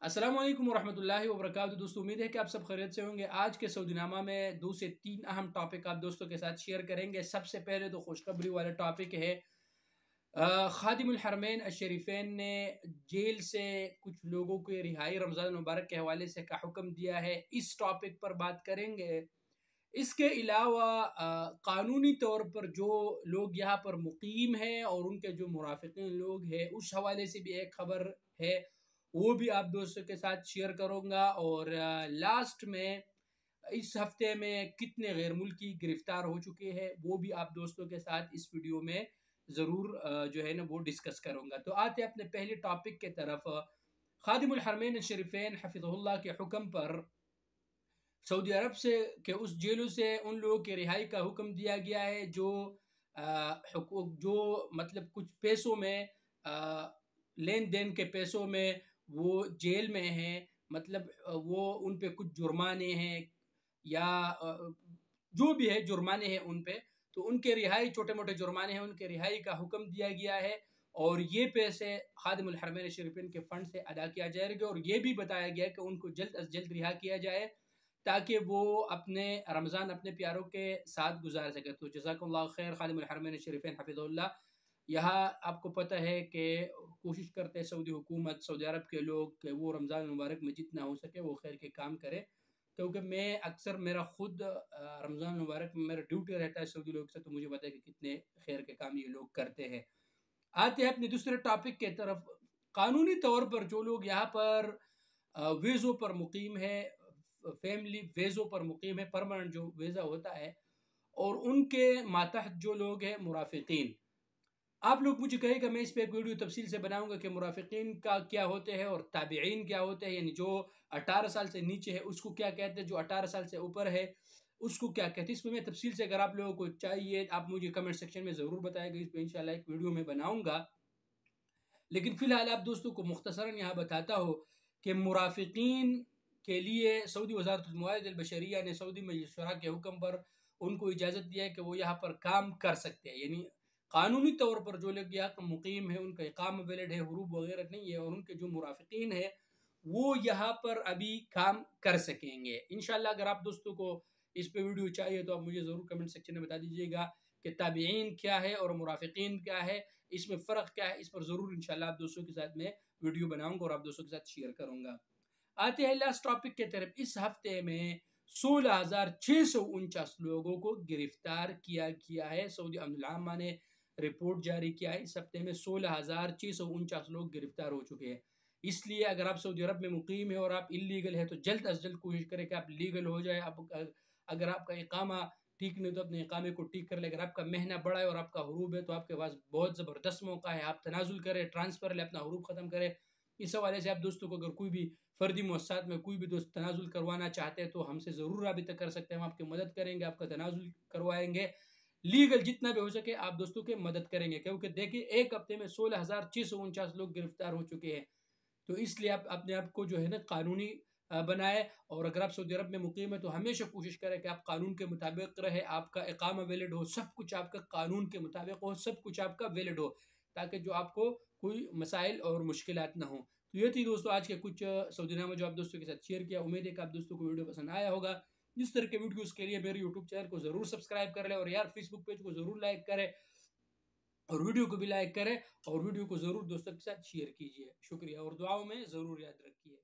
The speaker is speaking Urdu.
السلام علیکم ورحمۃ اللہ وبرکاتہ دوستو، امید ہے کہ آپ سب خیریت سے ہوں گے۔ آج کے سعودی نامہ میں 2 سے 3 اہم ٹاپک آپ دوستوں کے ساتھ شیئر کریں گے۔ سب سے پہلے تو خوشخبری والا ٹاپک ہے، خادم الحرمین الشریفین نے جیل سے کچھ لوگوں کو رہائی رمضان المبارک کے حوالے سے کا حکم دیا ہے۔ اس ٹاپک پر بات کریں گے۔ اس کے علاوہ قانونی طور پر جو لوگ یہاں پر مقیم ہیں اور ان کے جو مرافقین لوگ ہیں، اس حوالے سے بھی ایک خبر ہے، وہ بھی آپ دوستوں کے ساتھ شیئر کروں گا۔ اور لاسٹ میں اس ہفتے میں کتنے غیر ملکی گرفتار ہو چکے ہیں، وہ بھی آپ دوستوں کے ساتھ اس ویڈیو میں ضرور جو ہے نا وہ ڈسکس کروں گا۔ تو آتے اپنے پہلے ٹاپک کے طرف۔ خادم الحرمین الشریفین حفظہ اللہ کے حکم پر سعودی عرب سے کہ اس جیلوں سے ان لوگوں کی رہائی کا حکم دیا گیا ہے جو جو مطلب کچھ پیسوں میں لین دین کے پیسوں میں وہ جیل میں ہیں، مطلب وہ ان پہ کچھ جرمانے ہیں یا جو بھی ہے جرمانے ہیں ان پہ، تو ان کے رہائی، چھوٹے موٹے جرمانے ہیں، ان کے رہائی کا حکم دیا گیا ہے۔ اور یہ پیسے خادم الحرمین شریفین کے فنڈ سے ادا کیا جائے گا، اور یہ بھی بتایا گیا کہ ان کو جلد از جلد رہا کیا جائے تاکہ وہ اپنے رمضان اپنے پیاروں کے ساتھ گزار سکے۔ تو جزاک اللہ خیر خادم الحرمین شریفین حفظ اللہ۔ یہاں آپ کو پتہ ہے کہ کوشش کرتے ہیں سعودی حکومت، سعودی عرب کے لوگ کہ وہ رمضان المبارک میں جتنا ہو سکے وہ خیر کے کام کرے، کیونکہ میں اکثر میرا خود رمضان المبارک میں میرا ڈیوٹی رہتا ہے سعودی لوگ سے، تو مجھے پتہ ہے کہ کتنے خیر کے کام یہ لوگ کرتے ہیں۔ آتے ہیں اپنے دوسرے ٹاپک کے طرف۔ قانونی طور پر جو لوگ یہاں پر ویزوں پر مقیم ہے، فیملی ویزوں پر مقیم ہے، پرماننٹ جو ویزا ہوتا ہے، اور ان کے ماتحت جو لوگ ہیں مرافقین، آپ لوگ مجھے کہے گا، میں اس پہ ایک ویڈیو تفصیل سے بناؤں گا کہ مرافقین کا کیا ہوتے ہیں اور تابعین کیا ہوتے ہیں، یعنی جو 18 سال سے نیچے ہے اس کو کیا کہتے ہیں، جو 18 سال سے اوپر ہے اس کو کیا کہتے ہیں۔ اس پہ میں تفصیل سے، اگر آپ لوگوں کو چاہیے آپ مجھے کمنٹ سیکشن میں ضرور بتائے گا، اس پہ انشاءاللہ ایک ویڈیو میں بناؤں گا۔ لیکن فی الحال آپ دوستوں کو مختصراً یہاں بتاتا ہوں کہ مرافقین کے لیے سعودی وزارت الموارد البشریہ نے سعودی مجلس شورا کے حکم پر ان کو اجازت دیا ہے کہ وہ یہاں پر کام کر سکتے ہیں، یعنی قانونی طور پر جو لوگ یہاں کا مقیم ہے، ان کا اقامہ ویلڈ ہے، حروب وغیرہ نہیں ہے، اور ان کے جو مرافقین ہیں وہ یہاں پر ابھی کام کر سکیں گے انشاءاللہ۔ اگر آپ دوستوں کو اس پہ ویڈیو چاہیے تو آپ مجھے ضرور کمنٹ سیکشن میں بتا دیجیے گا کہ تابعین کیا ہے اور مرافقین کیا ہے، اس میں فرق کیا ہے۔ اس پر ضرور انشاءاللہ آپ دوستوں کے ساتھ میں ویڈیو بناؤں گا اور آپ دوستوں کے ساتھ شیئر کروں گا۔ آتے ہیں لاسٹ ٹاپک کے طرف۔ اس ہفتے میں 16,649 لوگوں کو گرفتار کیا گیا ہے۔ سعودی امن العامہ نے رپورٹ جاری کیا ہے، اس ہفتے میں 16,649 لوگ گرفتار ہو چکے ہیں۔ اس لیے اگر آپ سعودی عرب میں مقیم ہیں اور آپ اللیگل ہے تو جلد از جلد کوشش کریں کہ آپ لیگل ہو جائے۔ اگر آپ کا اقامہ ٹھیک نہیں تو اپنے اقامے کو ٹھیک کر لیں۔ اگر آپ کا مہینہ بڑا ہے اور آپ کا حروب ہے تو آپ کے پاس بہت زبردست موقع ہے، آپ تنازل کریں، ٹرانسفر لیں، اپنا حروب ختم کریں۔ اس حوالے سے آپ دوستوں کو اگر کوئی بھی فردی مؤسسات میں کوئی بھی دوست تنازل کروانا چاہتے ہیں تو ہم سے ضرور رابطہ کر سکتے ہیں، ہم آپ کی مدد کریں گے، آپ کا تنازل کروائیں گے، لیگل جتنا بھی ہو سکے آپ دوستوں کے مدد کریں گے۔ کیونکہ دیکھیں ایک ہفتے میں 16,649 لوگ گرفتار ہو چکے ہیں، تو اس لیے آپ اپنے آپ کو جو ہے نا قانونی بنائے۔ اور اگر آپ سعودی عرب میں مقیم ہے تو ہمیشہ کوشش کریں کہ آپ قانون کے مطابق رہے، آپ کا اقامہ ویلڈ ہو، سب کچھ آپ کا قانون کے مطابق ہو، سب کچھ آپ کا ویلڈ ہو، تاکہ جو آپ کو کوئی مسائل اور مشکلات نہ ہوں۔ تو یہ تھی دوستو آج کے کچھ سعودی نامہ جو آپ دوستوں کے ساتھ شیئر کیا۔ امید ہے کہ آپ دوستوں کو ویڈیو پسند آیا ہوگا۔ اس طرح کے ویڈیوز کے لیے میرے یوٹیوب چینل کو ضرور سبسکرائب کر لیں، اور یار فیس بک پیج کو ضرور لائک کریں، اور ویڈیو کو بھی لائک کریں، اور ویڈیو کو ضرور دوستوں کے ساتھ شیئر کیجیے۔ شکریہ، اور دعاؤں میں ضرور یاد رکھیے۔